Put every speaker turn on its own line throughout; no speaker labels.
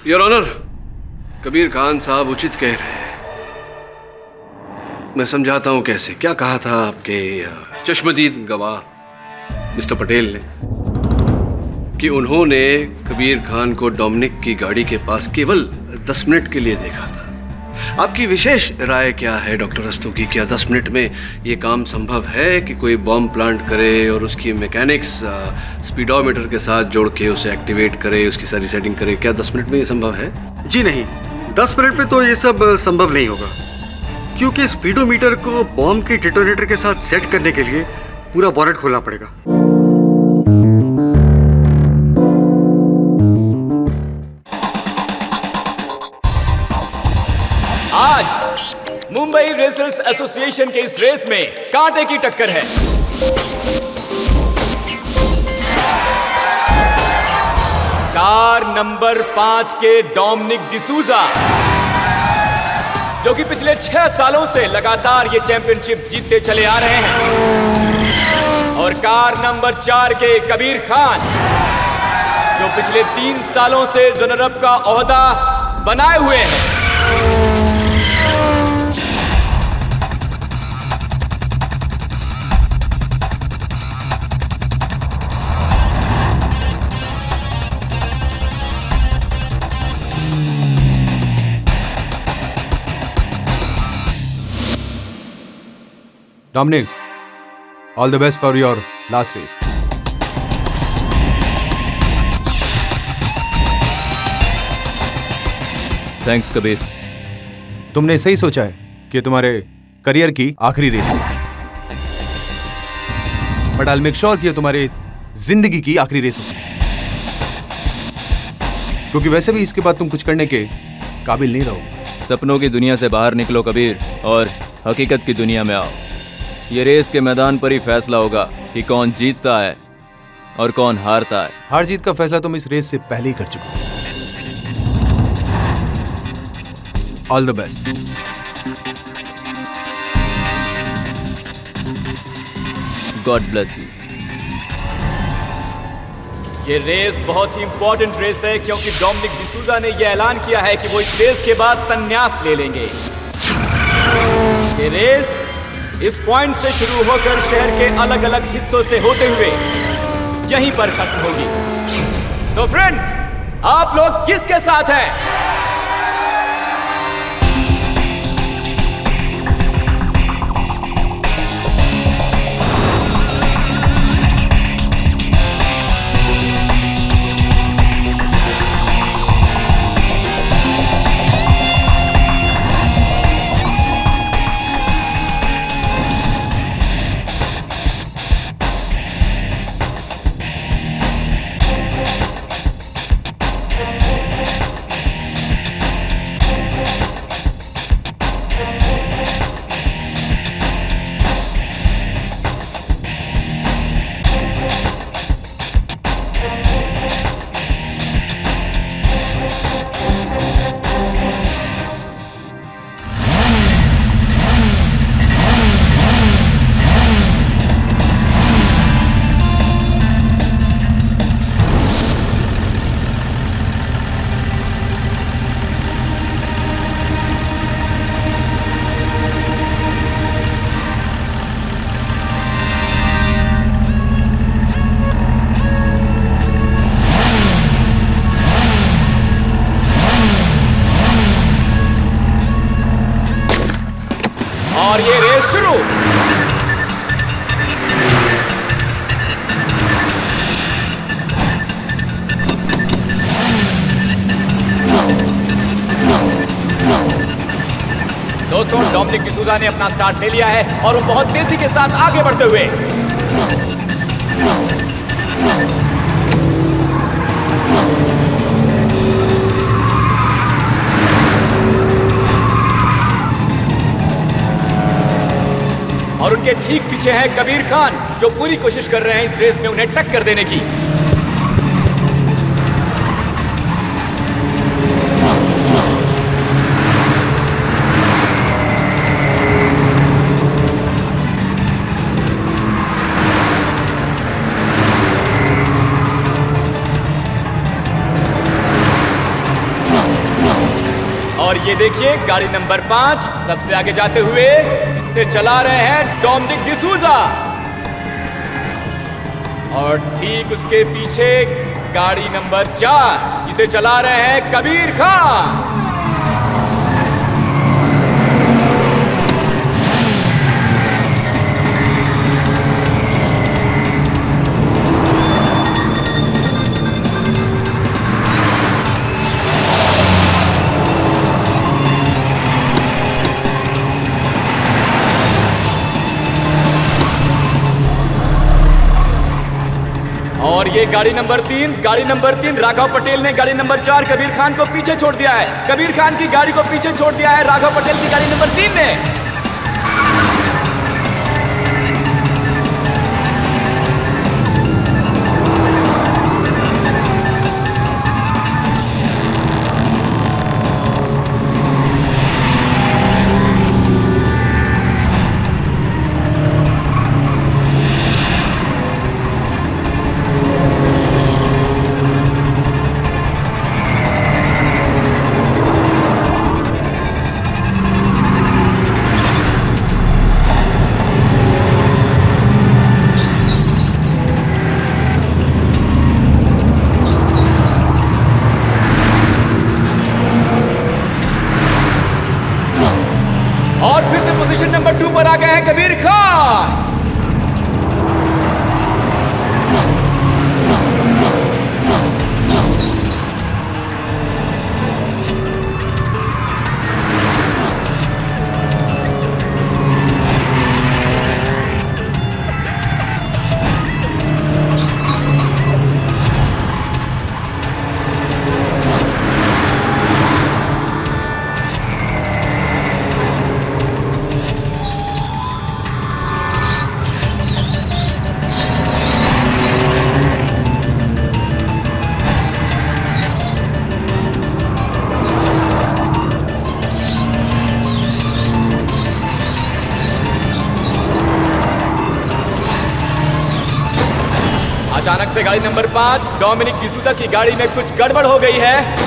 Your honour, Kabir Khan साहब उचित कह रहे हैं। मैं समझाता हूं कैसे। क्या कहा था आपके चश्मदीद गवाह मिस्टर पटेल ने कि उन्होंने कबीर खान को डोमिनिक की गाड़ी के पास केवल 10 मिनट के लिए देखा था। आपकी विशेष राय क्या है डॉक्टर रस्तोगी की? क्या 10 मिनट में ये काम संभव है कि कोई बॉम्ब प्लांट करे और उसकी मैकेनिक्स स्पीडोमीटर के साथ जोड़ के उसे एक्टिवेट करे, उसकी सारी सेटिंग करे? क्या 10 मिनट में ये संभव है?
जी नहीं, 10 मिनट में तो ये सब संभव नहीं होगा, क्योंकि स्पीडोमीटर को बॉम्ब के डिटोनेटर के साथ सेट करने के लिए पूरा बॉनेट खोलना पड़ेगा।
आज मुंबई रेसर्स एसोसिएशन के इस रेस में कांटे की टक्कर है। कार नंबर 5 के डोमिनिक डिसूजा, जो कि पिछले 6 सालों से लगातार ये चैंपियनशिप जीतते चले आ रहे हैं, और कार नंबर 4 के कबीर खान, जो पिछले 3 सालों से रनर अप का ओहदा बनाए हुए हैं।
Dominic, all the best for your last race.
Thanks Kabir.
तुमने सही सोचा है कि तुम्हारे करियर की आखिरी रेस है, बट आई मेक श्योर कि तुम्हारे जिंदगी की आखिरी रेस हो, क्योंकि वैसे भी इसके बाद तुम कुछ करने के काबिल नहीं रहोगे।
सपनों की दुनिया से बाहर निकलो कबीर और हकीकत की दुनिया में आओ। ये रेस के मैदान पर ही फैसला होगा कि कौन जीतता है और कौन हारता है।
हार जीत का फैसला तुम इस रेस से पहले ही कर चुके हो। All the best.
God bless you.
ये रेस बहुत ही इंपॉर्टेंट रेस है, क्योंकि डोमिनिक डिसूजा ने यह ऐलान किया है कि वो इस रेस के बाद संन्यास ले लेंगे। ये रेस इस पॉइंट से शुरू होकर शहर के अलग अलग हिस्सों से होते हुए यहीं पर खत्म होगी। तो फ्रेंड्स, आप लोग किसके साथ हैं? और ये रेस शुरू। दोस्तों, डोमिनिक डिसूजा ने अपना स्टार्ट ले लिया है और वो बहुत तेजी के साथ आगे बढ़ते हुए और उनके ठीक पीछे है कबीर खान, जो पूरी कोशिश कर रहे हैं इस रेस में उन्हें टक्कर देने की। और ये देखिए गाड़ी नंबर 5 सबसे आगे जाते हुए जिसे चला रहे हैं डोमिनिक डिसूजा, और ठीक उसके पीछे गाड़ी नंबर 4 जिसे चला रहे हैं कबीर खान। और ये गाड़ी नंबर 3 राघव पटेल ने गाड़ी नंबर 4 कबीर खान को पीछे छोड़ दिया है। कबीर खान की गाड़ी को पीछे छोड़ दिया है राघव पटेल की गाड़ी नंबर 3 ने। और फिर से पोजीशन नंबर 2 पर आ गए हैं कबीर खान। अचानक से गाड़ी नंबर 5 डोमिनिक डिसूजा की गाड़ी में कुछ गड़बड़ हो गई है।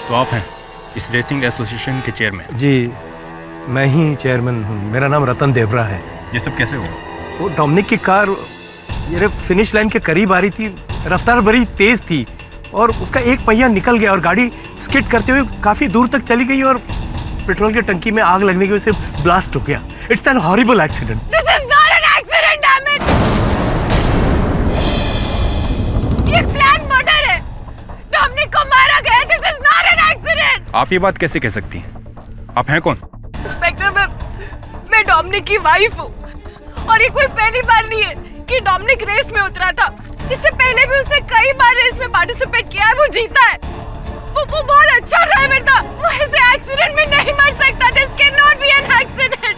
तो आप हैं इस रेसिंग एसोसिएशन के चेयरमैन?
जी, मैं ही चेयरमैन हूँ। मेरा नाम रतन देवरा है।
ये सब कैसे हुआ?
वो डोमिनिक की कार मेरे फिनिश लाइन के करीब आ रही थी, रफ्तार बड़ी तेज थी और उसका एक पहिया निकल गया और गाड़ी स्किड करते हुए काफ़ी दूर तक चली गई और पेट्रोल की टंकी में आग लगने की वजह से ब्लास्ट हो गया। It's an horrible accident.
This is not an accident, damn it! ये प्लान मर्डर है। डोमिनिक को मारा गया। This is not an accident.
आप ये बात कैसे कह सकती हैं? आप हैं कौन?
इंस्पेक्टर, मैं डोमिनिक की वाइफ हूँ और ये कोई पहली बार नहीं है कि डोमिनिक रेस में उतरा था। इससे पहले भी उसने कई बार रेस में पार्टिसिपेट किया है, वो जीता है। वो बहुत अच्छा ड्राइवर था। वो ऐसे एक्सीडेंट में नहीं मर सकता। This can not be an accident.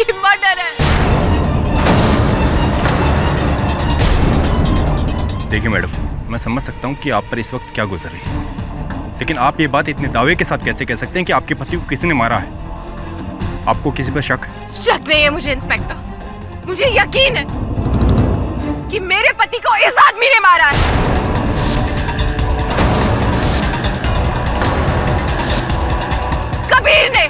ये मर्डर है।
देखिए मैडम, मैं समझ सकता हूँ कि आप पर इस वक्त क्या गुजर रही है, लेकिन आप ये बात इतने दावे के साथ कैसे कह सकते हैं कि आपके पति को किसी ने मारा है? आपको किसी पर शक है?
शक नहीं है मुझे इंस्पेक्टर। मुझे यकीन है कि मेरे पति को इस आदमी ने मारा है। कबीर ने।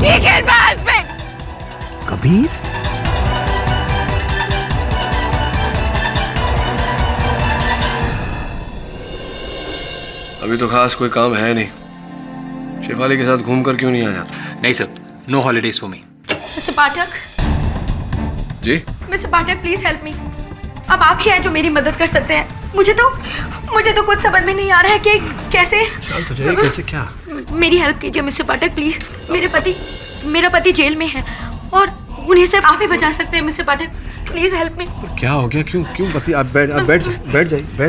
He killed my husband.
Kabir?
अभी तो खास कोई काम है नहीं। शेफाली के साथ घूमकर क्यों नहीं आ जाता?
नहीं sir, no holidays for me.
Mister Pathak,
जी?
Mister Pathak please help me. अब आप ही हैं जो मेरी मदद कर सकते हैं।
मुझे तो कुछ समझ में नहीं आ रहा है कि कैसे।
तो जाइए, कैसे क्या?
मेरी हेल्प कीजिए मिस्टर पाठक प्लीज। मेरा पति जेल में है और उन्हें सिर्फ आप ही बचा सकते हैं मिस्टर पाठक। प्लीज हेल्प मी।
क्या हो गया? क्यों बती? आप बैठ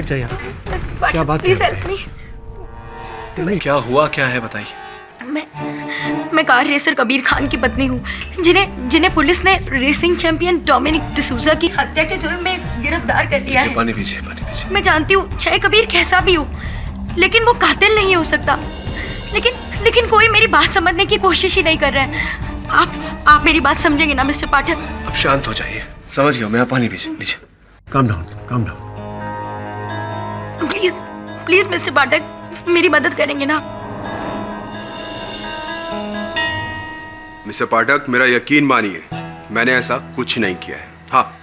जाइए। क्या बात?
प्लीज हेल्प मी।
क्या हुआ, क्या है बताइए।
मैं कार रेसर कबीर खान की पत्नी हूँ, जिन्हें पुलिस ने रेसिंग चैंपियन डोमिनिक डिसूजा की हत्या के जुर्म में गिरफ्तार कर लिया है।
पानी पीछे।
मैं जानती हूँ चाहे कबीर कैसा भी हो, लेकिन वो कातिल नहीं हो सकता। लेकिन कोई मेरी बात समझने की कोशिश ही नहीं कर रहा है। आप मेरी बात समझेंगे ना मिस्टर पाठक?
अब शांत हो जाइए। समझ गया मैं। पानी पीछे। Calm down.
प्लीज मिस्टर पाठक मेरी मदद करेंगे ना?
मिस्टर पाठक, मेरा यकीन मानिए, मैंने ऐसा कुछ नहीं किया है। हाँ,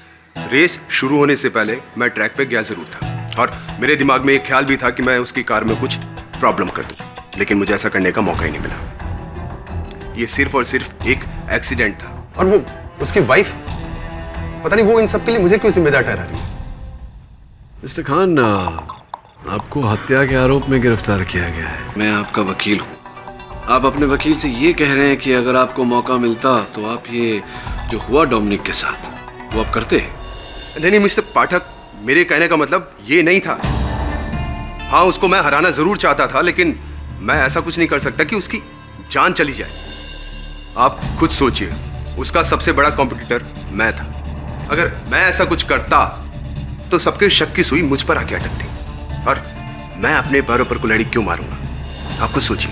रेस शुरू होने से पहले मैं ट्रैक पे गया जरूर था और मेरे दिमाग में एक ख्याल भी था कि मैं उसकी कार में कुछ प्रॉब्लम कर दूं, लेकिन मुझे ऐसा करने का मौका ही नहीं मिला। ये सिर्फ और सिर्फ एक एक्सीडेंट था। और वो उसकी वाइफ, पता नहीं वो इन सब के लिए मुझे क्यों जिम्मेदार ठहरा रही है।
मिस्टर खान, आपको हत्या के आरोप में गिरफ्तार किया गया है। मैं आपका वकील हूँ। आप अपने वकील से ये कह रहे हैं कि अगर आपको मौका मिलता तो आप ये जो हुआ डोमिनिक के साथ वो आप करते?
नहीं मिस्टर पाठक, मेरे कहने का मतलब ये नहीं था। हाँ, उसको मैं हराना जरूर चाहता था, लेकिन मैं ऐसा कुछ नहीं कर सकता कि उसकी जान चली जाए। आप खुद सोचिए, उसका सबसे बड़ा कॉम्पिटिटर मैं था। अगर मैं ऐसा कुछ करता तो सबके शक की सुई मुझ पर आके अटकती, और मैं अपने पैरों पर कुल्हाड़ी क्यों मारूंगा? आप खुद सोचिए।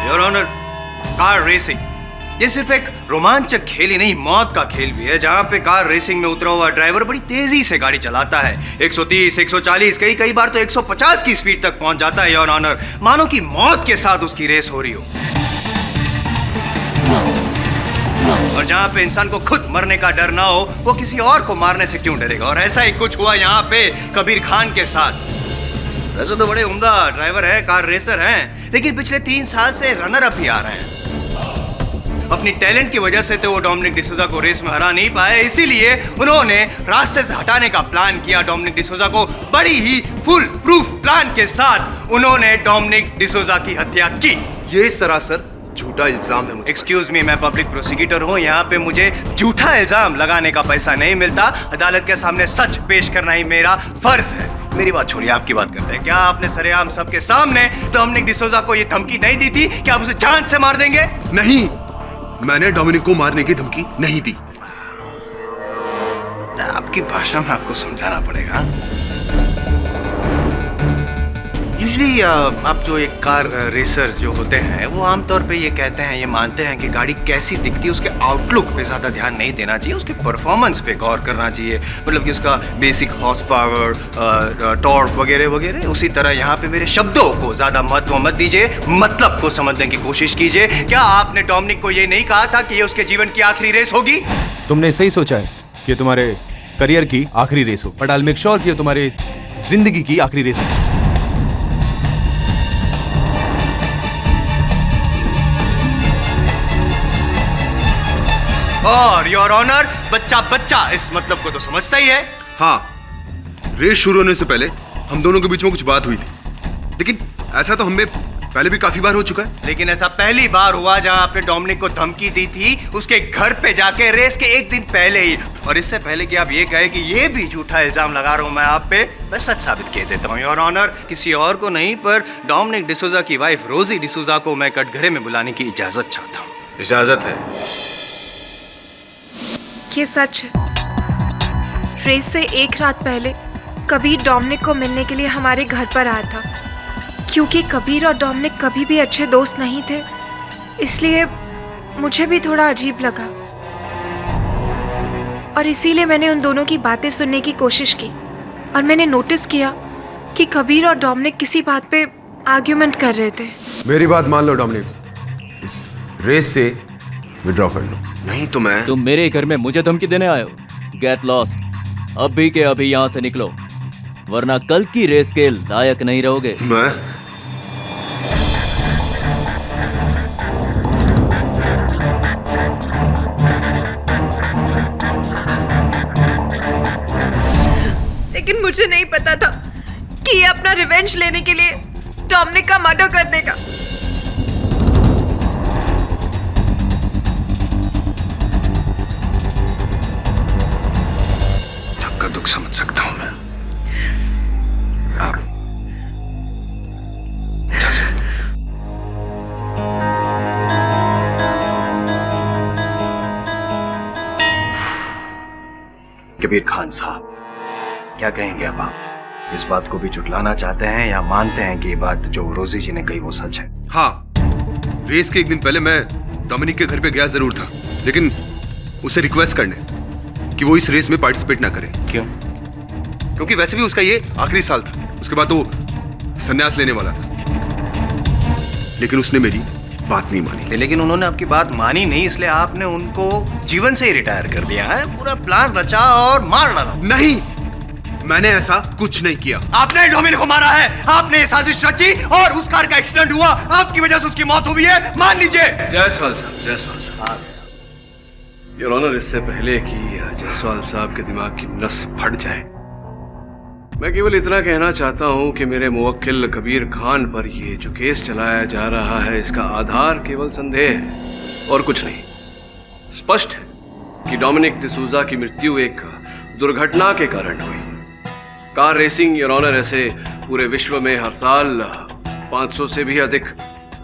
योर ऑनर, कार रेसिंग ये सिर्फ एक रोमांचक खेल ही नहीं, मौत का खेल भी है, जहां पे कार रेसिंग में उतरा हुआ ड्राइवर बड़ी तेजी से गाड़ी चलाता है। 130, 140, कई बार तो 150 की स्पीड तक पहुंच जाता है योर ऑनर, मानो कि मौत के साथ उसकी रेस हो रही हो। और जहां पे इंसान को खुद मरने का डर ना हो, वो किसी और को मारने से क्यों डरेगा? और ऐसा ही कुछ हुआ यहाँ पे कबीर खान के साथ। वैसे तो बड़े उम्दा ड्राइवर हैं, कार रेसर हैं, लेकिन पिछले 3 साल से रनर अप ही आ रहे हैं। अपनी टैलेंट की वजह से तो वो डोमिनिक डिसूजा को रेस में हरा नहीं पाए, इसीलिए उन्होंने रास्ते से हटाने का प्लान किया। डोमिनिक डिसूजा को बड़ी ही फुल प्रूफ प्लान के साथ उन्होंने डोमिनिक डिसूजा की हत्या की।
ये सरासर झूठा इल्जाम है।
एक्सक्यूज मी, मैं पब्लिक प्रोसिक्यूटर हूँ, यहाँ पे मुझे झूठा इल्जाम लगाने का पैसा नहीं मिलता। अदालत के सामने सच पेश करना ही मेरा फर्ज है। मेरी बात छोड़िए, आपकी बात करते हैं। क्या आपने सरेआम सबके सामने डोमिनिक डिसूजा को ये धमकी नहीं दी थी कि आप उसे जान से मार देंगे?
नहीं, मैंने डोमिनिक को मारने की धमकी नहीं दी।
आपकी भाषा में आपको समझाना पड़ेगा। यूजुअली आप जो एक कार रेसर जो होते हैं, वो आमतौर पे ये कहते हैं, ये मानते हैं कि गाड़ी कैसी दिखती है उसके आउटलुक पे ज़्यादा ध्यान नहीं देना चाहिए, उसके परफॉर्मेंस पे गौर करना चाहिए। मतलब कि उसका बेसिक हॉर्स पावर, टॉर्क वगैरह वगैरह। उसी तरह यहाँ पे मेरे शब्दों को ज़्यादा महत्व मत दीजिए, मतलब को समझने की कोशिश कीजिए। क्या आपने डोमिनिक को ये नहीं कहा था कि ये उसके जीवन की आखिरी रेस होगी?
तुमने सही सोचा है कि तुम्हारे करियर की आखिरी रेस हो, but I will make sure कि तुम्हारी जिंदगी की आखिरी रेस हो।
और योर ऑनर, बच्चा इस मतलब को तो समझता ही है।
हाँ, रेस शुरू होने से पहले हम दोनों के बीच में कुछ बात हुई थी, लेकिन ऐसा तो हमें पहले भी काफी बार हो चुका है।
लेकिन ऐसा पहली बार हुआ जहां आपने डोमिनिक को धमकी दी थी उसके घर पे जाके, रेस के एक दिन पहले ही। और इससे पहले कि आप ये कहे कि ये भी झूठा इल्जाम लगा रहा हूं मैं आप पे, मैं सच साबित किए देता हूं योर ऑनर। किसी और को नहीं, पर डोमिनिक डिसूजा की वाइफ रोजी डिसूजा को मैं कटघरे में बुलाने की इजाजत चाहता हूँ।
इजाजत है?
ये सच है। रेस से एक रात पहले कबीर डोमिनिक को मिलने के लिए हमारे घर पर आया था। क्योंकि कबीर और डोमिनिक कभी भी अच्छे दोस्त नहीं थे, इसलिए मुझे भी थोड़ा अजीब लगा और इसीलिए मैंने उन दोनों की बातें सुनने की कोशिश की। और मैंने नोटिस किया कि कबीर और डोमिनिक किसी बात पे आर्ग्यूमेंट कर रहे थे।
मेरी बात मान लो डोमिनिक, इस रेस से विड्रॉ कर लो, नहीं तो मैं।
तुम मेरे घर में मुझे धमकी देने आए हो? Get lost. अभी के अभी यहाँ से निकलो, वरना कल की रेस के लायक नहीं रहोगे।
मैं?
अपना रिवेंज लेने के लिए डोमिनिक का मर्डर कर देगा।
आपका दुख समझ सकता हूं मैं। आप जा सकते।
कबीर खान साहब, क्या कहेंगे अब आप? इस बात को भी झुटलाना चाहते हैं या मानते हैं कि ये बात जो रोजी जी ने कही वो सच है?
हाँ, रेस के एक दिन पहले मैं डोमिनिक के घर पे गया जरूर था, लेकिन उसे रिक्वेस्ट करने कि वो इस रेस में पार्टिसिपेट ना करे।
क्यों?
क्योंकि वैसे भी उसका ये आखिरी साल था, उसके बाद वो संन्यास लेने वाला था। लेकिन उसने मेरी बात नहीं मानी।
लेकिन उन्होंने आपकी बात मानी नहीं, इसलिए आपने उनको जीवन से ही रिटायर कर दिया है। पूरा प्लान रचा और मार डाला।
नहीं, मैंने ऐसा कुछ नहीं किया।
आपने डोमिनिक को मारा है, आपने ये साजिश रची और उस कार का एक्सीडेंट हुआ, आपकी वजह से उसकी मौत हुई है, मान लीजिए।
जायसवाल साहब, योर ऑनर, इससे पहले कि जायसवाल साहब के दिमाग की नस फट जाए, मैं केवल इतना कहना चाहता हूं कि मेरे मुवक्किल कबीर खान पर ये जो केस चलाया जा रहा है, इसका आधार केवल संदेह है और कुछ नहीं। स्पष्ट है कि डोमिनिक डिसूजा की मृत्यु एक दुर्घटना के कारण हुई। कार रेसिंग, योर ऑनर, ऐसे पूरे विश्व में हर साल 500 से भी अधिक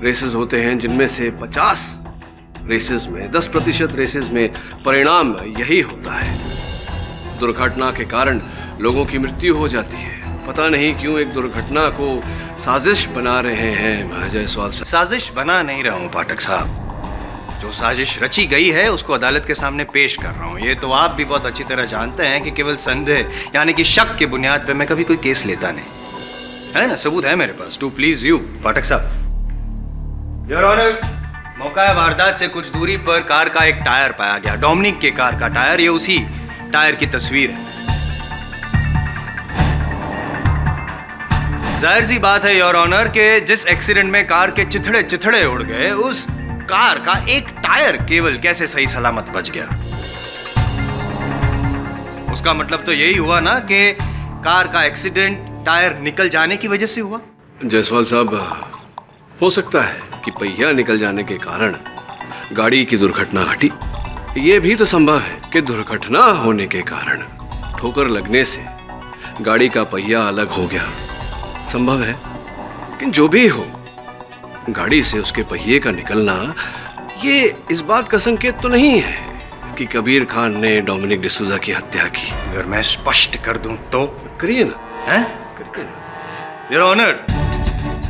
रेसेस होते हैं, जिनमें से 50 रेसेस में 10% रेसेस में परिणाम यही होता है। दुर्घटना के कारण लोगों की मृत्यु हो जाती है। पता नहीं क्यों एक दुर्घटना को साजिश बना रहे हैं जायसवाल साहब।
साजिश बना नहीं रहा हूं पाठक साहब, जो साजिश रची गई है उसको अदालत के सामने पेश कर रहा हूं। ये तो आप भी बहुत अच्छी तरह जानते हैं कि केवल संदेह यानी कि शक के बुनियाद पे मैं कभी कोई केस लेता नहीं, है ना? सबूत है मेरे पास, टू प्लीज यू पाठक साहब। योर ऑनर, मौका वारदात से कुछ दूरी पर कार का एक टायर पाया गया, डोमिनिक के कार का टायर। ये उसी टायर की तस्वीर है। जाहिर सी बात है योर ऑनर के जिस एक्सीडेंट में कार के चिथड़े चिथड़े उड़ गए, उस कार का एक टायर केवल कैसे सही सलामत बच गया। उसका मतलब तो यही हुआ ना कि कार का एक्सीडेंट टायर निकल जाने की वजह से हुआ।
जायसवाल साहब, हो सकता है कि पहिया निकल जाने के कारण गाड़ी की दुर्घटना घटी। ये भी तो संभव है कि दुर्घटना होने के कारण ठोकर लगने से गाड़ी का पहिया अलग हो गया। संभव है, लेकिन जो भी हो, गाड़ी से उसके पहिए का निकलना ये इस बात का संकेत तो नहीं है कि कबीर खान ने डोमिनिक डिसूजा की हत्या की।
अगर मैं स्पष्ट कर दूं तो?
करिए ना।
हैं? योर ऑनर,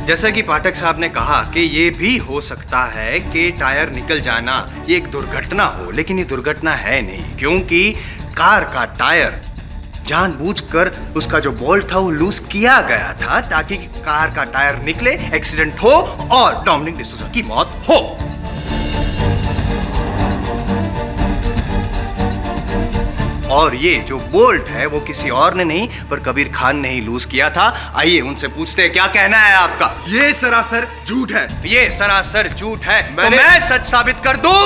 जैसा कि पाठक साहब ने कहा कि ये भी हो सकता है कि टायर निकल जाना ये एक दुर्घटना हो, लेकिन ये दुर्घटना है नहीं, क्योंकि कार का टायर जानबूझकर उसका जो बोल्ट था वो लूज किया गया था ताकि कार का टायर निकले, एक्सीडेंट हो और डोमिनिक डिसूजा की मौत हो। और ये जो बोल्ट है वो किसी और ने नहीं पर कबीर खान ने ही लूज किया था। आइए उनसे पूछते हैं क्या कहना है आपका।
ये सरासर झूठ है।
ये सरासर झूठ है तो मैं सच साबित कर दूं?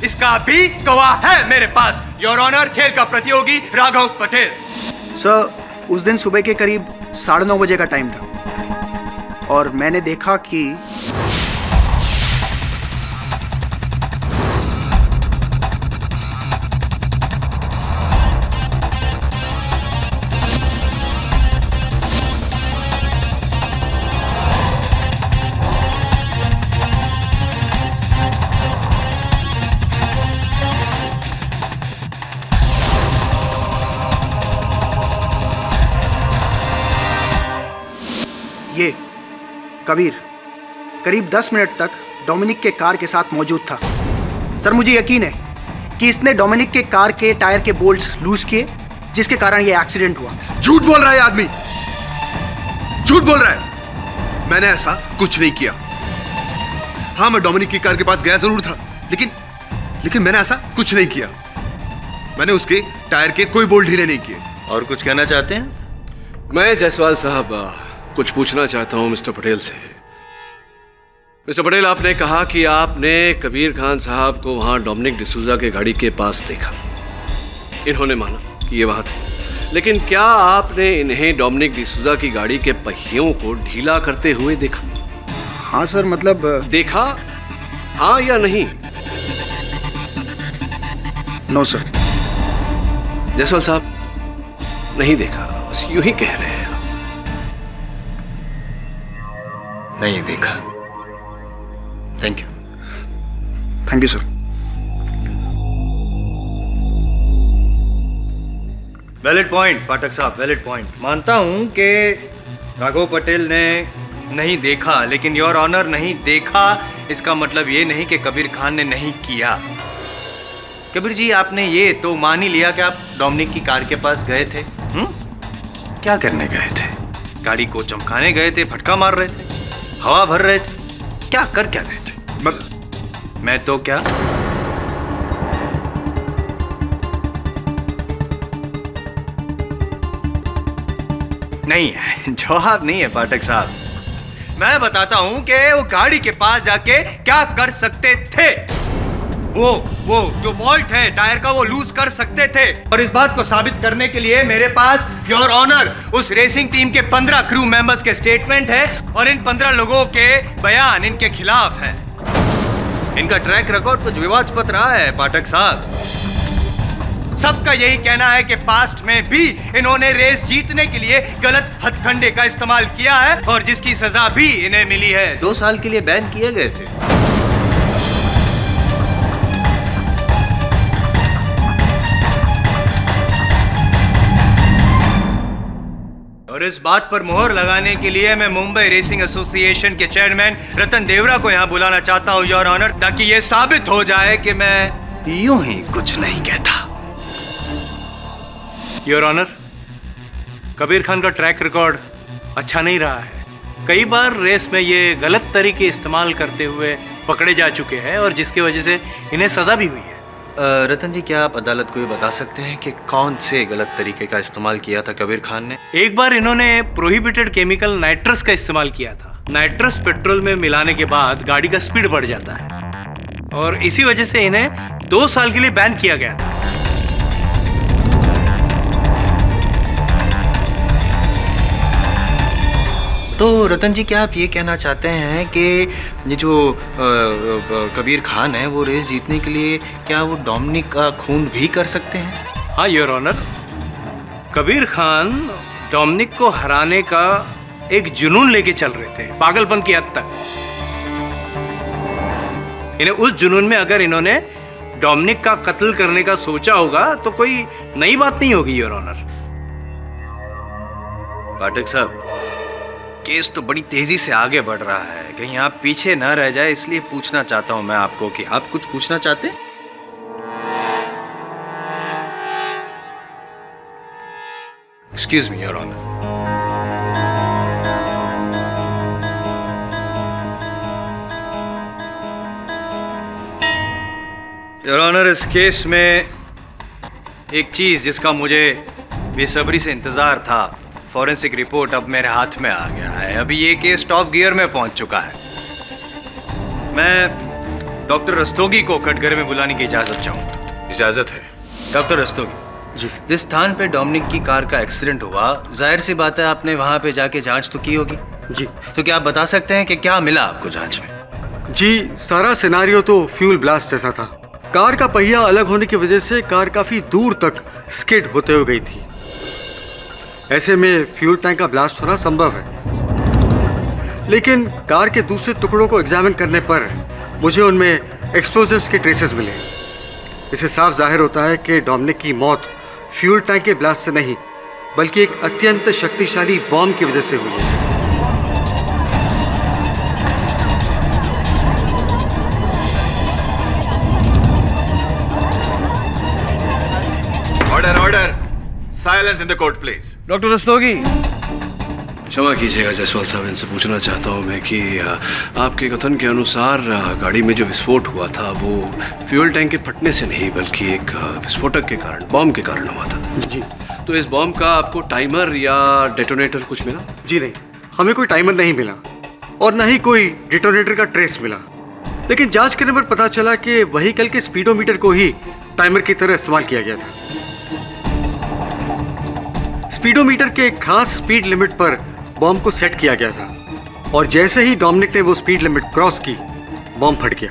इसका भी गवाह है मेरे पास, योर ऑनर, खेल का प्रतियोगी राघव पटेल।
सर, उस दिन सुबह के करीब 9:30 बजे का टाइम था और मैंने देखा कि ये कबीर करीब 10 मिनट तक डोमिनिक के कार के साथ मौजूद था। सर, मुझे यकीन है कि इसने डोमिनिक के कार के टायर के बोल्ट्स लूज किए, जिसके कारण ये एक्सीडेंट हुआ।
झूठ बोल रहा है आदमी, झूठ बोल रहा है। मैंने ऐसा कुछ नहीं किया। हाँ, मैं डोमिनिक की कार के पास गया जरूर था, लेकिन मैंने ऐसा कुछ नहीं किया। मैंने उसके टायर के कोई बोल्ट ढीले नहीं किए।
और कुछ कहना चाहते हैं?
मैं जायसवाल साहब कुछ पूछना चाहता हूं मिस्टर पटेल से। मिस्टर पटेल, आपने कहा कि आपने कबीर खान साहब को वहां डोमिनिक डिसूजा के गाड़ी के पास देखा। इन्होंने माना कि ये वहां थे, लेकिन क्या आपने इन्हें डोमिनिक डिसूजा की गाड़ी के पहियों को ढीला करते हुए देखा?
हाँ सर, मतलब
देखा, हाँ या नहीं?
No sir.
जायसवाल साहब, नहीं देखा, बस यूं ही कह रहे हैं।
नहीं देखा। Thank you.
Thank you sir.
Valid point Pathak साहब, वैलिड पॉइंट। मानता हूं कि राघव पटेल ने नहीं देखा, लेकिन योर ऑनर नहीं देखा इसका मतलब ये नहीं कि कबीर खान ने नहीं किया। कबीर जी, आपने ये तो मान ही लिया कि आप डोमिनिक की कार के पास गए थे। क्या करने गए थे? गाड़ी को चमकाने गए थे, फटका मार रहे थे, हवा भर रहे थे, क्या कर क्या रहे थे? मैं तो क्या नहीं है, जवाब नहीं है पाठक साहब। मैं बताता हूं कि वो गाड़ी के पास जाके क्या कर सकते थे। वो जो वॉल्ट है टायर का, वो लूज कर सकते थे। और इस बात को साबित करने के लिए मेरे पास योर ऑनर उस रेसिंग टीम के 15 क्रू मेंबर्स के स्टेटमेंट है और इन 15 लोगों के बयान इनके खिलाफ है। इनका ट्रैक रिकॉर्ड कुछ विवादास्पद रहा है पाठक साहब। सबका यही कहना है कि पास्ट में भी इन्होंने रेस जीतने के लिए गलत हथकंडे का इस्तेमाल किया है और जिसकी सजा भी इन्हें मिली है। 2 साल के लिए बैन किए गए थे। और इस बात पर मोहर लगाने के लिए मैं मुंबई रेसिंग एसोसिएशन के चेयरमैन रतन देवरा को यहां बुलाना चाहता हूं योर ऑनर, ताकि यह साबित हो जाए कि मैं यूं ही कुछ नहीं कहता।
योर ऑनर, कबीर खान का ट्रैक रिकॉर्ड अच्छा नहीं रहा है। कई बार रेस में ये गलत तरीके इस्तेमाल करते हुए पकड़े जा चुके हैं और जिसकी वजह से इन्हें सजा भी हुई है।
रतन जी, क्या आप अदालत को ये बता सकते हैं कि कौन से गलत तरीके का इस्तेमाल किया था कबीर खान ने?
एक बार इन्होंने प्रोहिबिटेड केमिकल नाइट्रस का इस्तेमाल किया था। नाइट्रस पेट्रोल में मिलाने के बाद गाड़ी का स्पीड बढ़ जाता है और इसी वजह से इन्हें 2 साल के लिए बैन किया गया था।
तो रतन जी, क्या आप ये कहना चाहते हैं कि ये जो कबीर खान है वो रेस जीतने के लिए क्या वो डोमिनिक का खून भी कर सकते हैं?
हाँ your honour, Kabir Khan Dominic को हराने का एक जुनून लेके चल रहे थे, पागलपन की हद तक। इन्हें उस जुनून में अगर इन्होंने डोमिनिक का कत्ल करने का सोचा होगा तो कोई नई बात नहीं होगी योर ऑनर।
पाठक साहब, केस तो बड़ी तेजी से आगे बढ़ रहा है, कहीं आप पीछे ना रह जाए, इसलिए पूछना चाहता हूं मैं आपको कि आप कुछ पूछना चाहते हैं? Excuse me your honour. Your honour, इस केस में एक चीज जिसका मुझे बेसब्री से इंतजार था, फॉरेंसिक रिपोर्ट अब मेरे हाथ में आ गया है। अभी ये केस टॉप गियर में पहुंच चुका है। मैं डॉक्टर रस्तोगी को कटघरे में बुलाने की इजाजत चाहूंगा।
इजाजत है।
डॉक्टर रस्तोगी जी, जिस स्थान पे डोमिनिक की कार का एक्सीडेंट हुआ, जाहिर सी बात है आपने वहां पे जाके जांच तो की होगी
जी।
तो क्या आप बता सकते हैं कि क्या मिला आपको जांच में?
जी, सारा सिनारियो तो फ्यूल ब्लास्ट जैसा था। कार का पहिया अलग होने की वजह से कार काफी दूर तक स्किड होते हुए गई थी। ऐसे में फ्यूल टैंक का ब्लास्ट होना संभव है, लेकिन कार के दूसरे टुकड़ों को एग्जामिन करने पर मुझे उनमें एक्सप्लोजिव्स के ट्रेसेस मिले। इससे साफ जाहिर होता है कि डोमिनिक की मौत फ्यूल टैंक के ब्लास्ट से नहीं, बल्कि एक अत्यंत शक्तिशाली बॉम्ब की वजह से हुई है।
Order order, silence in the court please.
Doctor Rastogi, क्षमा कीजिएगा जायसवाल साहब, इनसे पूछना चाहता हूँ मैं कि आपके कथन के अनुसार गाड़ी में जो विस्फोट हुआ था वो फ्यूल टैंक के फटने से नहीं, बल्कि एक विस्फोटक के कारण, बॉम्ब के कारण हुआ था।
जी।
तो इस बॉम्ब का आपको टाइमर या डेटोनेटर कुछ मिला?
जी नहीं, हमें कोई टाइमर नहीं मिला और न ही कोई डेटोनेटर का ट्रेस मिला। लेकिन जांच करने पर पता चला कि व्हीकल के स्पीडोमीटर को ही टाइमर की तरह इस्तेमाल किया गया था। स्पीडोमीटर के एक खास स्पीड लिमिट पर बॉम्ब को सेट किया गया था और जैसे ही डोमिनिक ने वो स्पीड लिमिट क्रॉस की, बॉम्ब फट गया।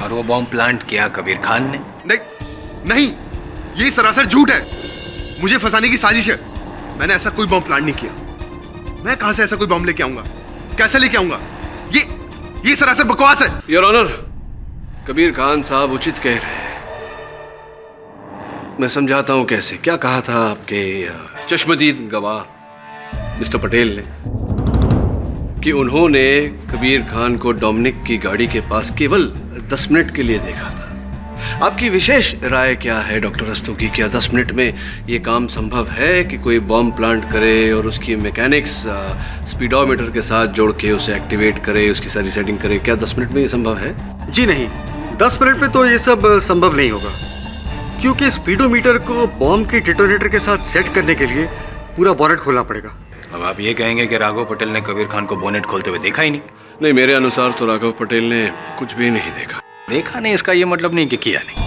और वो बॉम्ब प्लांट किया कबीर खान ने?
नहीं, ये सरासर झूठ है। मुझे फंसाने की साजिश है। मैंने ऐसा कोई बॉम्ब प्लांट नहीं किया। मैं कहां से ऐसा कोई बॉम्ब लेके आऊंगा? कैसे लेके आऊंगा? ये सरासर बकवास है।
योर ऑनर, कबीर खान साहब उचित कह रहे हैं। मैं समझाता हूं कैसे। क्या कहा था आपके चश्मदीद गवाह मिस्टर पटेल ने कि उन्होंने कबीर खान को डोमिनिक की गाड़ी के पास केवल 10 मिनट के लिए देखा था। आपकी विशेष राय क्या है डॉक्टर रस्तोगी? क्या 10 मिनट में ये काम संभव है कि कोई बॉम्ब प्लांट करे और उसकी मैकेनिक्स स्पीडोमीटर के साथ जोड़ के उसे एक्टिवेट करे, उसकी सारी सेटिंग करे? क्या 10 मिनट में ये संभव है?
जी नहीं, 10 मिनट में तो ये सब संभव नहीं होगा, क्योंकि स्पीडोमीटर को बॉम्ब के डिटोनेटर के साथ सेट करने के लिए पूरा बोनेट खोलना पड़ेगा।
अब आप ये कहेंगे कि राघव पटेल ने कबीर खान को बोनेट खोलते हुए देखा ही नहीं?
नहीं, मेरे अनुसार तो राघव पटेल ने कुछ भी नहीं देखा।
देखा नहीं इसका ये मतलब नहीं कि किया नहीं।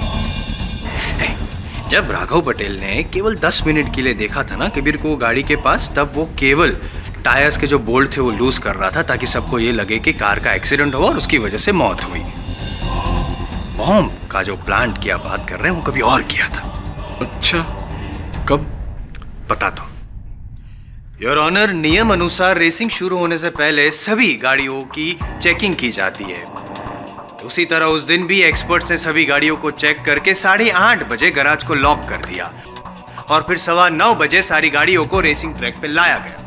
जब राघव पटेल ने केवल 10 मिनट के लिए देखा था ना कबीर को गाड़ी के पास, तब वो केवल टायर्स के जो बोल्ट थे वो लूज कर रहा था ताकि सबको ये लगे कि कार का एक्सीडेंट हुआ और उसकी वजह से मौत हुई। बॉम्ब का जो प्लांट की आप बात कर रहे हैं वो कभी और किया था।
अच्छा, कब?
बताता हूं। योर ऑनर, नियम अनुसार रेसिंग शुरू होने से पहले सभी गाड़ियों की चेकिंग की जाती है। उसी तरह उस दिन भी एक्सपर्ट्स ने सभी गाड़ियों को चेक करके 8:30 बजे गैराज को लॉक कर दिया और फिर 9:15 बजे सारी गाड़ियों को रेसिंग ट्रैक पे लाया गया।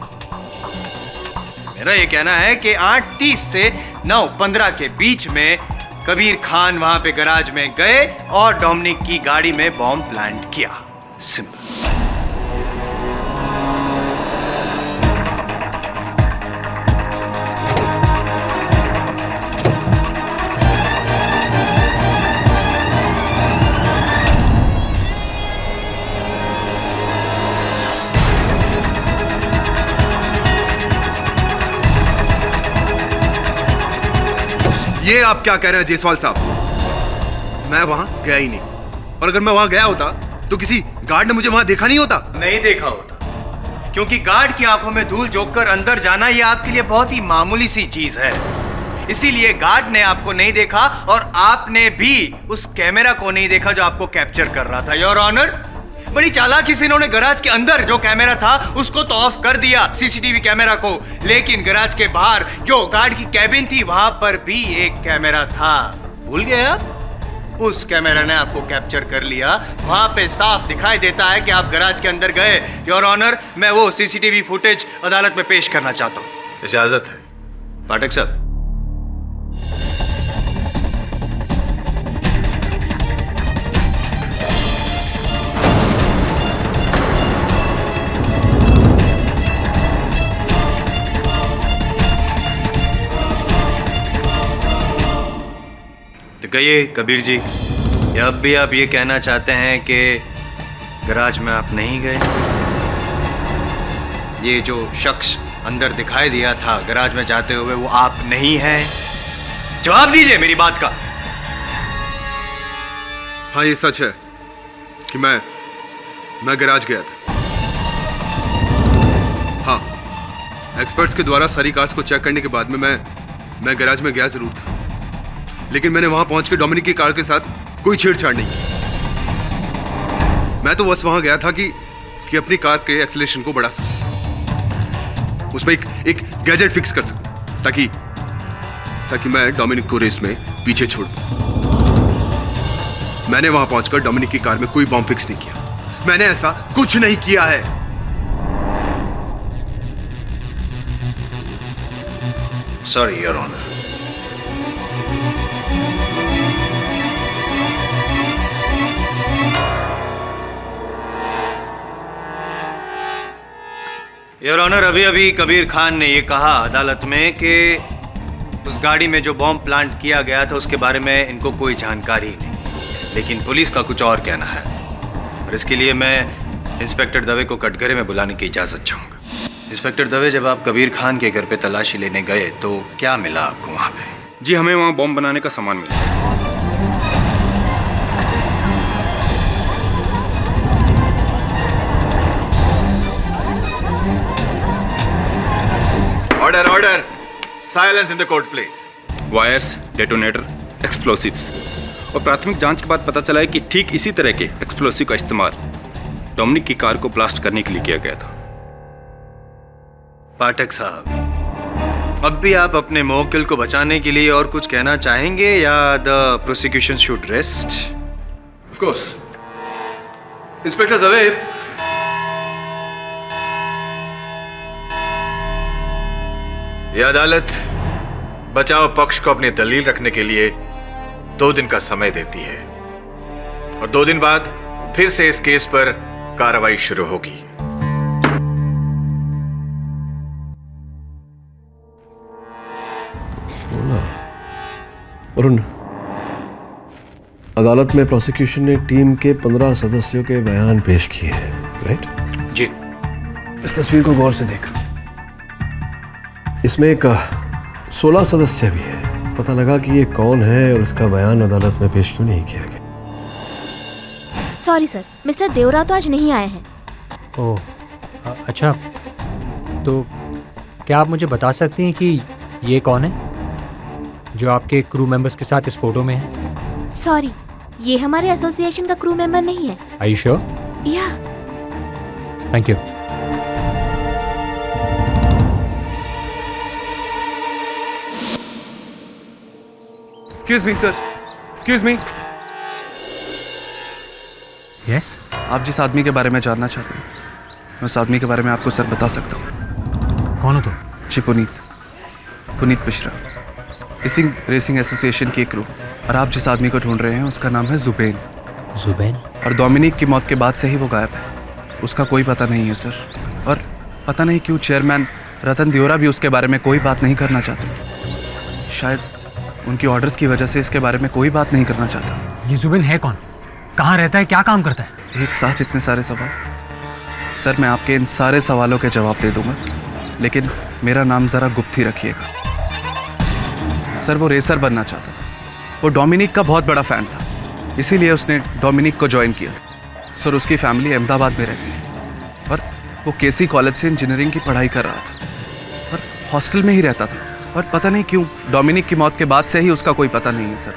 मेरा ये कहना है कि 8:30 से 9:15 के बीच में कबीर खान वहां पे गैराज में गए और डोमिनिक की गाड़ी में बॉम्ब प्लांट किया। सिंपल।
ये आप क्या कह रहे हैं जायसवाल साहब? मैं वहां गया ही नहीं, और अगर मैं वहां गया होता तो किसी गार्ड ने मुझे वहां देखा नहीं होता?
नहीं देखा होता, क्योंकि गार्ड की आंखों में धूल झोंक कर अंदर जाना ये आपके लिए बहुत ही मामूली सी चीज है। इसीलिए गार्ड ने आपको नहीं देखा और आपने भी उस कैमरा को नहीं देखा जो आपको कैप्चर कर रहा था। योर ऑनर, बड़ी चालाकी से इन्होंने गैराज के अंदर जो कैमरा था उसको तो ऑफ कर दिया, सीसीटीवी कैमरा को, लेकिन गैराज के बाहर जो गार्ड की कैबिन थी वहां पर भी एक कैमरा था। भूल गया? उस कैमरा ने आपको कैप्चर कर लिया। वहां पे साफ दिखाई देता है कि आप गैराज के अंदर गए। योर ऑनर, मैं वो सीसीटीवी फुटेज अदालत में पेश करना चाहता हूं। इजाजत है पाठक साहब? तो कहिए कबीर जी, अब भी आप ये कहना चाहते हैं कि गैराज में आप नहीं गए? ये जो शख्स अंदर दिखाई दिया था गैराज में जाते हुए वो आप नहीं हैं? जवाब दीजिए मेरी बात का।
हाँ, ये सच है कि मैं गैराज गया था। हाँ, एक्सपर्ट्स के द्वारा सारी कार्स को चेक करने के बाद में मैं गैराज में गया जरूर था, लेकिन मैंने वहां पहुंच के डोमिनिक की कार के साथ कोई छेड़छाड़ नहीं की। मैं तो बस वहां गया था कि अपनी कार के एक्सीलरेशन को बढ़ा सकूं, उसमें एक गैजेट फिक्स कर सकूं ताकि मैं डोमिनिक को रेस में पीछे छोड़ दूं। मैंने वहां पहुंचकर डोमिनिक की कार में कोई बॉम्ब फिक्स नहीं किया। मैंने ऐसा कुछ नहीं किया है।
Sorry your honour. Your honour, अभी अभी कबीर खान ने ये कहा अदालत में कि उस गाड़ी में जो बॉम्ब प्लांट किया गया था उसके बारे में इनको कोई जानकारी नहीं, लेकिन पुलिस का कुछ और कहना है और इसके लिए मैं इंस्पेक्टर दवे को कटघरे में बुलाने की इजाज़त चाहूँगा। इंस्पेक्टर दवे, जब आप कबीर खान के घर पे तलाशी लेने गए तो क्या मिला आपको वहाँ पे?
जी, हमें वहाँ बॉम्ब बनाने का सामान मिला।
Order order, silence in the court please.
Wires, detonator, explosives. और प्राथमिक जांच के बाद पता चला है कि ठीक इसी तरह के एक्सप्लोसिव का इस्तेमाल डोमिनिक की कार को ब्लास्ट करने के लिए किया गया था।
पाठक साहब, अब भी आप अपने मौकिल को बचाने के लिए और कुछ कहना चाहेंगे या the prosecution should rest?
Of course. Inspector Dave,
यह अदालत बचाव पक्ष को अपनी दलील रखने के लिए 2 दिन का समय देती है और 2 दिन बाद फिर से इस केस पर कार्रवाई शुरू होगी।
वरुण, अदालत में प्रोसिक्यूशन ने टीम के 15 सदस्यों के बयान पेश किए हैं, राइट?
जी।
इस तस्वीर को गौर से देख। इसमें एक 16 सदस्य भी है। पता लगा कि ये कौन है और उसका बयान अदालत में पेश क्यों नहीं किया गया?
सॉरी सर, मिस्टर देवरा तो आज नहीं आए हैं।
ओह, अच्छा। तो क्या आप मुझे बता सकती हैं कि ये कौन है जो आपके क्रू मेंबर्स के साथ इस फोटो में है?
सॉरी, ये हमारे एसोसिएशन का क्रू मेंबर नहीं है।
Are you sure?
Yeah.
Thank you.
Excuse me sir, excuse me.
Yes?
आप जिस आदमी के बारे में जानना चाहते हैं, मैं उस आदमी के बारे में आपको सर बता सकता हूँ।
कौन हो तुम?
जी, पुनीत मिश्रा, रेसिंग एसोसिएशन की क्रू। और आप जिस आदमी को ढूंढ रहे हैं उसका नाम है जुबेन।
जुबेन?
और डोमिनिक की मौत के बाद से ही वो गायब है। उसका कोई पता नहीं है सर। और पता नहीं क्यों चेयरमैन रतन दियोरा भी उसके बारे में कोई बात नहीं करना चाहते। शायद उनकी ऑर्डर्स की वजह से इसके बारे में कोई बात नहीं करना चाहता।
ये जुबेन है कौन? कहाँ रहता है? क्या काम करता है?
एक साथ इतने सारे सवाल। सर, मैं आपके इन सारे सवालों के जवाब दे दूंगा, लेकिन मेरा नाम ज़रा गुप्त ही रखिएगा। सर, वो रेसर बनना चाहता था। वो डोमिनिक का बहुत बड़ा फ़ैन था, इसीलिए उसने डोमिनिक को ज्वाइन किया। सर, उसकी फैमिली अहमदाबाद में रहती है और वो केसी कॉलेज से इंजीनियरिंग की पढ़ाई कर रहा था और हॉस्टल में ही रहता था। और पता नहीं क्यों डोमिनिक की मौत के बाद से ही उसका कोई पता नहीं है सर।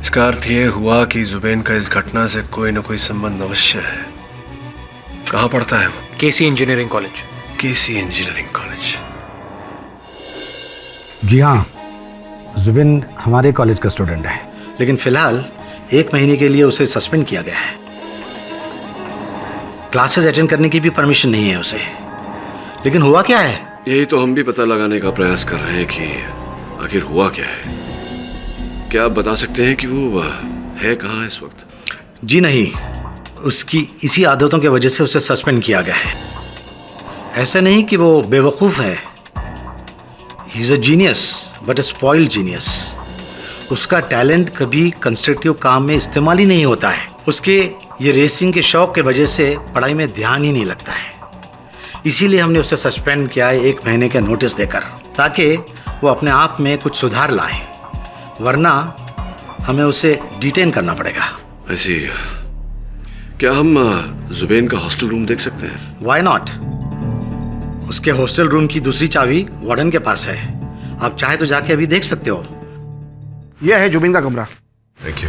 इसका अर्थ ये हुआ कि जुबेन का इस घटना से कोई ना कोई संबंध अवश्य है। कहाँ पढ़ता है वो?
केसी इंजीनियरिंग कॉलेज।
केसी इंजीनियरिंग कॉलेज।
जी हाँ, जुबिन हमारे कॉलेज का स्टूडेंट है, लेकिन फिलहाल 1 महीने के लिए उसे सस्पेंड किया गया है। क्लासेस अटेंड करने की भी परमिशन नहीं है उसे। लेकिन हुआ क्या है?
यही तो हम भी पता लगाने का प्रयास कर रहे हैं कि आखिर हुआ क्या है। क्या आप बता सकते हैं कि वो है कहाँ इस वक्त?
जी नहीं, उसकी इसी आदतों की वजह से उसे सस्पेंड किया गया है। ऐसा नहीं कि वो बेवकूफ़ है। He is a genius but a spoiled genius. उसका टैलेंट कभी कंस्ट्रक्टिव काम में इस्तेमाल ही नहीं होता है। उसके ये रेसिंग के शौक के वजह से पढ़ाई में ध्यान ही नहीं लगता है। इसीलिए हमने उसे सस्पेंड किया है 1 महीने का नोटिस देकर, ताकि वो अपने आप में कुछ सुधार लाए, वरना हमें उसे डिटेन करना पड़ेगा।
ऐसी क्या हम जुबेन का हॉस्टल रूम देख सकते हैं?
Why not? उसके हॉस्टल रूम की दूसरी चाबी वार्डन के पास है। आप चाहे तो जाके अभी देख सकते हो।
यह है जुबेन का कमरा।
Thank you.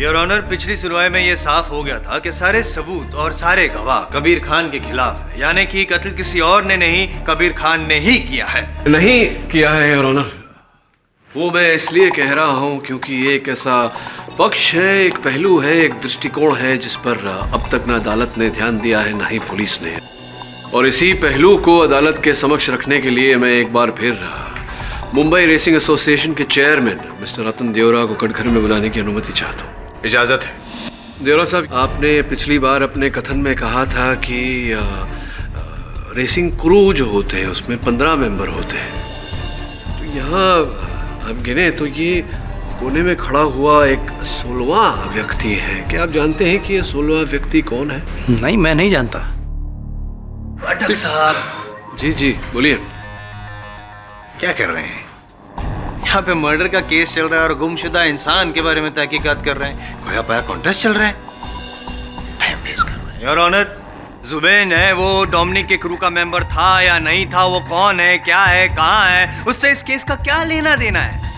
योर ऑनर, पिछली सुनवाई में ये साफ हो गया था कि सारे सबूत और सारे गवाह कबीर खान के खिलाफ है, यानी कि कत्ल किसी और ने नहीं, कबीर खान ने ही किया है।
नहीं किया है योर ऑनर। वो मैं इसलिए कह रहा हूँ क्योंकि ये एक ऐसा पक्ष है, एक पहलू है, एक दृष्टिकोण है जिस पर अब तक ना अदालत ने ध्यान दिया है ना ही पुलिस ने। और इसी पहलू को अदालत के समक्ष रखने के लिए मैं एक बार फिर मुंबई रेसिंग एसोसिएशन के चेयरमैन मिस्टर रतन दियोरा को कटघरे में बुलाने की अनुमति चाहता हूँ।
इजाजत है।
देवरा साहब, आपने पिछली बार अपने कथन में कहा था कि रेसिंग क्रू जो होते हैं उसमें 15 मेंबर होते हैं, तो यहाँ आप गिने तो ये कोने में खड़ा हुआ एक 16वां व्यक्ति है। क्या आप जानते हैं कि ये 16वां व्यक्ति कौन है?
नहीं, मैं नहीं जानता।
पाठक साहब।
जी जी बोलिए।
क्या कर रहे हैं? यहाँ पे मर्डर का केस चल रहा है और गुमशुदा इंसान के बारे में तहकीकात कर रहे हैं। खोया पाया कॉन्टेस्ट चल रहा है। टाइम वेस्ट कर रहे हैं। योर ऑनर, जुबैन है वो डोमिनिक के क्रू का मेंबर था या नहीं था, वो कौन है, क्या है, कहाँ है, उससे इस केस का क्या लेना देना है?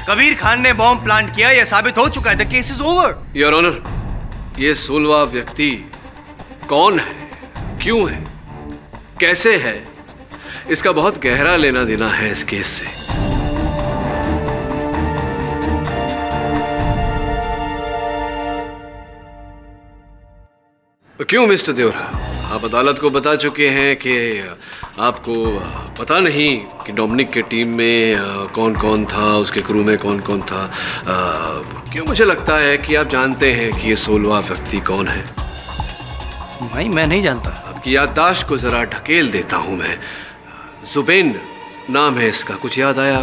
कबीर खान ने बॉम्ब प्लांट किया, यह साबित हो चुका है। The case is over.
Your honour, ये 16वां व्यक्ति कौन है, क्यों है, कैसे है, इसका बहुत गहरा लेना देना है इस केस से। क्यों मिस्टर देवरा, आप अदालत को बता चुके हैं कि आपको पता नहीं कि डोमिनिक के टीम में कौन कौन था, उसके क्रू में कौन कौन था। क्यों मुझे लगता है कि आप जानते हैं कि ये 16वां व्यक्ति कौन है।
भाई मैं नहीं जानता।
आपकी याददाश्त को जरा ढकेल देता हूं मैं। जुबैन नाम है इसका, कुछ याद आया?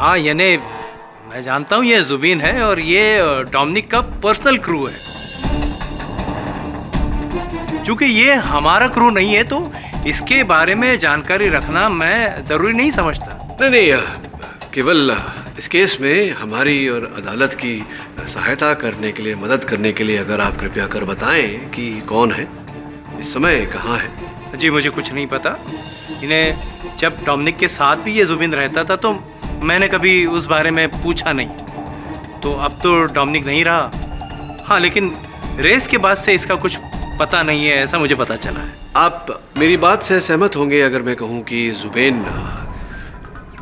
हाँ, यानी मैं जानता हूँ ये जुबीन है और ये डोमिनिक का पर्सनल क्रू है। चूंकि ये हमारा क्रू नहीं है तो इसके बारे में जानकारी रखना मैं जरूरी नहीं समझता।
नहीं, केवल इस केस में हमारी और अदालत की सहायता करने के लिए, मदद करने के लिए अगर आप कृपया कर बताएं कि कौन है, इस समय कहाँ है।
जी मुझे कुछ नहीं पता। इन्हें जब डोमिनिक के साथ भी ये जुबीन रहता था तो मैंने कभी उस बारे में पूछा नहीं। तो अब तो डोमिनिक नहीं रहा। हाँ, लेकिन रेस के बाद से इसका कुछ पता नहीं है, ऐसा मुझे पता चला है।
आप मेरी बात से सहमत होंगे अगर मैं कहूं कि जुबैन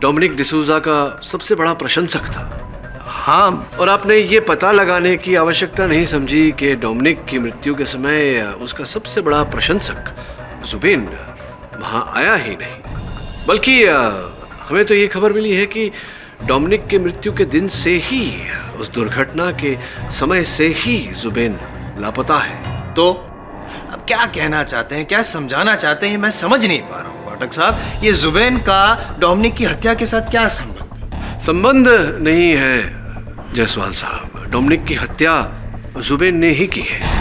डोमिनिक डिसूजा का सबसे बड़ा प्रशंसक था।
हाँ,
और आपने ये पता लगाने की आवश्यकता नहीं समझी कि डोमिनिक की मृत्यु के समय उसका सबसे बड़ा प्रशंसक जुबैन वहां आया ही नहीं, बल्कि हमें तो ये खबर मिली है कि डोमिनिक के मृत्यु के दिन से ही, उस दुर्घटना के समय से ही जुबैन लापता है।
तो अब क्या कहना चाहते हैं, क्या समझाना चाहते हैं, मैं समझ नहीं पा रहा हूँ पाठक साहब। ये जुबैन का डोमिनिक की हत्या के साथ क्या संबंध?
संबंध नहीं है जायसवाल साहब, डोमिनिक की हत्या जुबैन ने ही की है।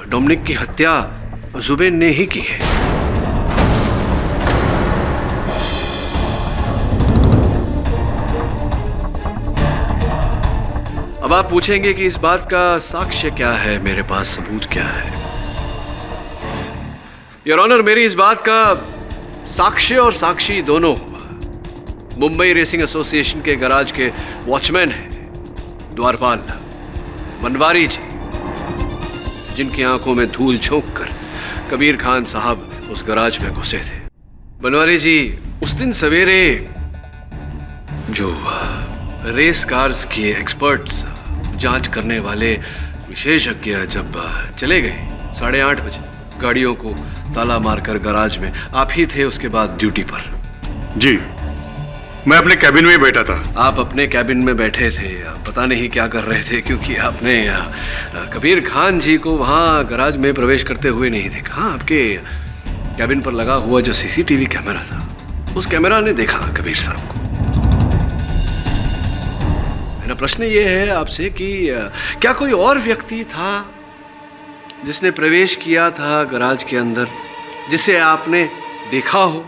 डोमिनिक की हत्या जुबैन ने ही की है। अब आप पूछेंगे कि इस बात का साक्ष्य क्या है, मेरे पास सबूत क्या है। योर ऑनर, मेरी इस बात का साक्ष्य और साक्षी दोनों मुंबई रेसिंग एसोसिएशन के गैराज के वॉचमैन हैं, द्वारपाल बनवारी जी, जिनकी आंखों में धूल झोंककर कबीर खान साहब उस गैराज में घुसे थे। बनवारी जी उस दिन सवेरे जो रेस कार्स के एक्सपर्ट्स, जांच करने वाले विशेषज्ञ जब चले गए 8:30 बजे, गाड़ियों को ताला मारकर गैराज में आप ही थे उसके बाद ड्यूटी पर।
जी, मैं अपने कैबिन में बैठा था।
आप अपने कैबिन में बैठे थे, पता नहीं क्या कर रहे थे, क्योंकि आपने कबीर खान जी को वहां गैराज में प्रवेश करते हुए नहीं देखा। हाँ, आपके कैबिन पर लगा हुआ जो सीसीटीवी कैमरा था, उस कैमरा ने देखा कबीर साहब को। मेरा प्रश्न ये है आपसे कि क्या कोई और व्यक्ति था जिसने प्रवेश किया था गैराज के अंदर, जिसे आपने देखा हो?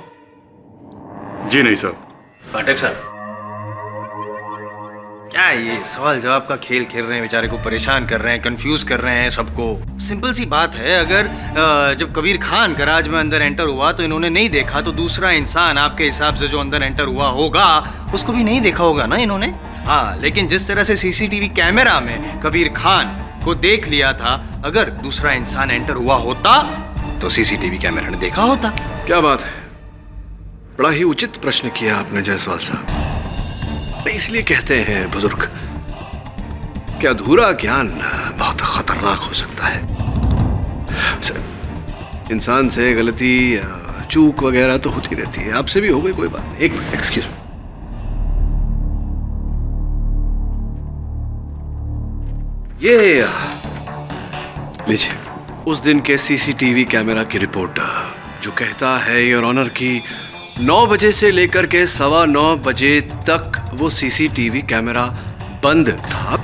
जी नहीं साहब।
पाठक साहब, क्या ये सवाल जवाब का खेल खेल रहे हैं, बेचारे को परेशान कर रहे हैं, कंफ्यूज कर रहे हैं सबको। सिंपल सी बात है, अगर जब कबीर खान गैराज में अंदर एंटर हुआ तो इन्होंने नहीं देखा, तो दूसरा इंसान आपके हिसाब से जो अंदर एंटर हुआ होगा उसको भी नहीं देखा होगा ना इन्होंने। हाँ, लेकिन जिस तरह से सीसीटीवी कैमरा में कबीर खान को देख लिया था, अगर दूसरा इंसान एंटर हुआ होता तो सीसीटीवी कैमरा ने देखा होता।
क्या बात है, बड़ा ही उचित प्रश्न किया आपने जायसवाल साहब। इसलिए कहते हैं बुजुर्ग कि अधूरा ज्ञान बहुत खतरनाक हो सकता है। इंसान से गलती चूक वगैरह तो होती रहती है, आपसे भी हो गई, कोई बात नहीं। एक मिनट, एक्सक्यूज मी। ये लीजिए उस दिन के सीसीटीवी कैमरा की रिपोर्ट जो कहता है योर ऑनर की 9 बजे से लेकर के 9:15 बजे तक वो सीसीटीवी कैमरा बंद था।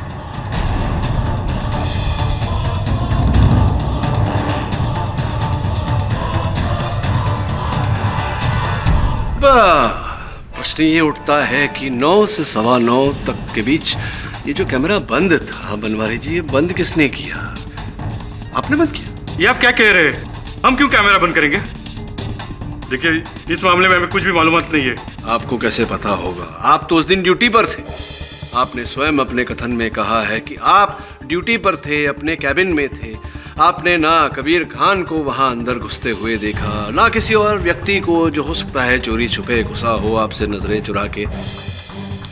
प्रश्न ये उठता है कि 9 से 9:15 तक के बीच ये जो कैमरा बंद था, बनवारी जी, ये बंद किसने किया? आपने बंद किया?
ये आप क्या कह रहे हैं? हम क्यों कैमरा बंद करेंगे? देखिए, इस मामले में हमें कुछ भी मालूमात नहीं है।
आपको कैसे पता होगा? आप तो उस दिन ड्यूटी पर थे। आपने स्वयं अपने कथन में कहा है कि आप ड्यूटी पर थे, अपने कैबिन में थे। आपने ना कबीर खान को वहां अंदर घुसते हुए देखा, ना किसी और व्यक्ति को जो हो सकता है चोरी छुपे घुसा हो आपसे नजरें चुरा के।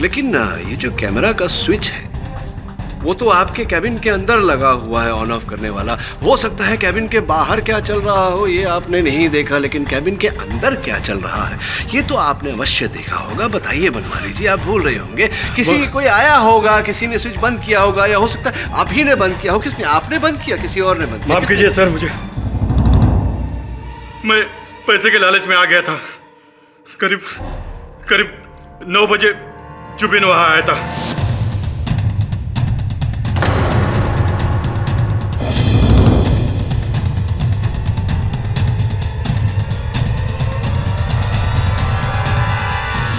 लेकिन ये जो कैमरा का स्विच है वो तो आपके कैबिन के अंदर लगा हुआ है, ऑन ऑफ करने वाला। हो सकता है कैबिन के बाहर क्या चल रहा हो ये आपने नहीं देखा, लेकिन कैबिन के अंदर क्या चल रहा है ये तो आपने अवश्य देखा होगा। बताइए बनवारी जी, आप भूल रहे होंगे। किसी कोई आया होगा, किसी ने स्विच बंद किया होगा, या हो सकता है आप ही ने बंद किया हो। किसने? आपने बंद किया, किसी और ने बंद किया?
माफ कीजिए सर, मुझे मैं पैसे के लालच में आ गया था। करीब 9 बजे जुबिन वहां आया था।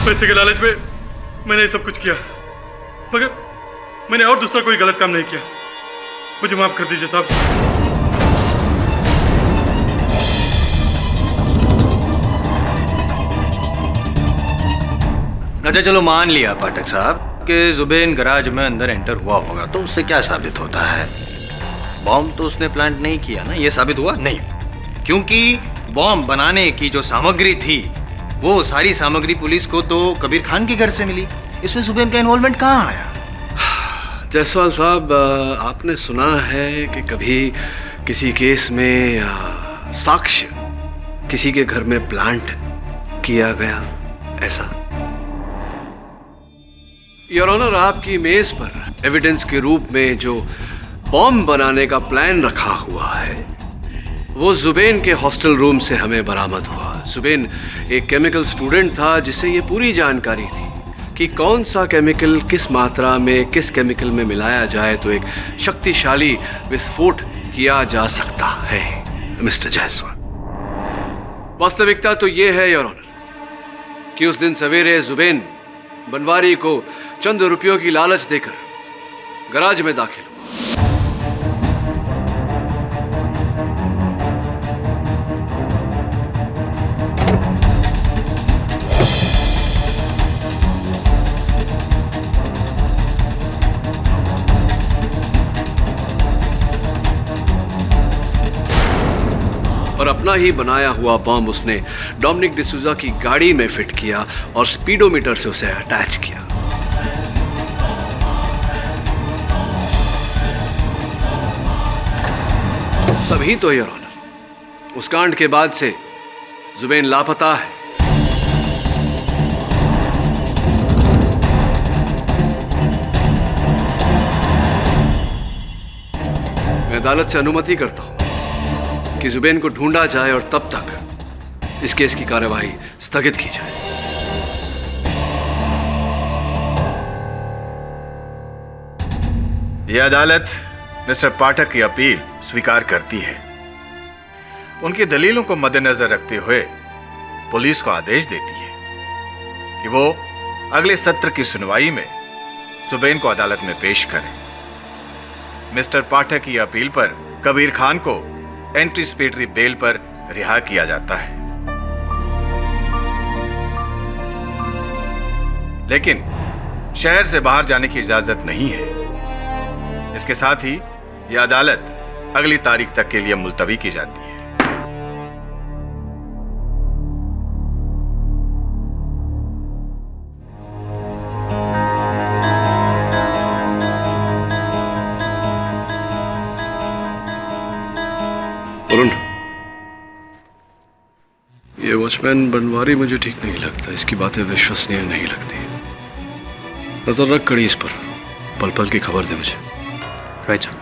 पैसे के लालच में मैंने ये सब कुछ किया, मगर मैंने और दूसरा कोई गलत काम नहीं किया। मुझे माफ कर दीजिए साहब।
अच्छा चलो मान लिया पाठक साहब कि जुबैन गराज में अंदर एंटर हुआ होगा, तो उससे क्या साबित होता है? बॉम्ब तो उसने प्लांट नहीं किया ना, ये साबित हुआ नहीं, क्योंकि बॉम्ब बनाने की जो सामग्री थी वो सारी सामग्री पुलिस को तो कबीर खान के घर से मिली। इसमें जुबैन का इन्वॉल्वमेंट कहाँ आया?
जायसवाल साहब, आपने सुना है कि कभी किसी केस में साक्ष्य किसी के घर में प्लांट किया गया ऐसा? योर ऑनर, आपकी मेज पर एविडेंस के रूप में जो बॉम्ब बनाने का प्लान रखा हुआ है वो जुबैन के हॉस्टल रूम से हमें बरामद हुआ। जुबैन एक केमिकल स्टूडेंट था जिसे ये पूरी जानकारी थी कि कौन सा केमिकल किस मात्रा में किस केमिकल में मिलाया जाए तो एक शक्तिशाली विस्फोट किया जा सकता है। मिस्टर जायसवाल, वास्तविकता तो ये है योर ऑनर कि उस दिन सवेरे जुबैन बनवारी को चंद रुपयों की लालच देकर गराज में दाखिल हुआ। और अपना ही बनाया हुआ बॉम्ब उसने डोमिनिक डिसूजा की गाड़ी में फिट किया और स्पीडोमीटर से उसे अटैच किया। तभी तो योर ऑनर उस कांड के बाद से जुबैन लापता है। मैं अदालत से अनुमति करता हूं कि जुबैन को ढूंढा जाए और तब तक इस केस की कार्यवाही स्थगित की जाए।
यह अदालत मिस्टर पाठक की अपील स्वीकार करती है। उनकी दलीलों को मद्देनजर रखते हुए पुलिस को आदेश देती है कि वो अगले सत्र की सुनवाई में जुबैन को अदालत में पेश करें। मिस्टर पाठक की अपील पर कबीर खान को एंटीसिपेटरी बेल पर रिहा किया जाता है, लेकिन शहर से बाहर जाने की इजाजत नहीं है। इसके साथ ही यह अदालत अगली तारीख तक के लिए मुलतवी की जाती है।
वॉचमैन बनवारी मुझे ठीक नहीं लगता, इसकी बातें विश्वसनीय नहीं लगती। नजर रख कड़ी इस पर, पल पल की खबर दे मुझे।
Right sir.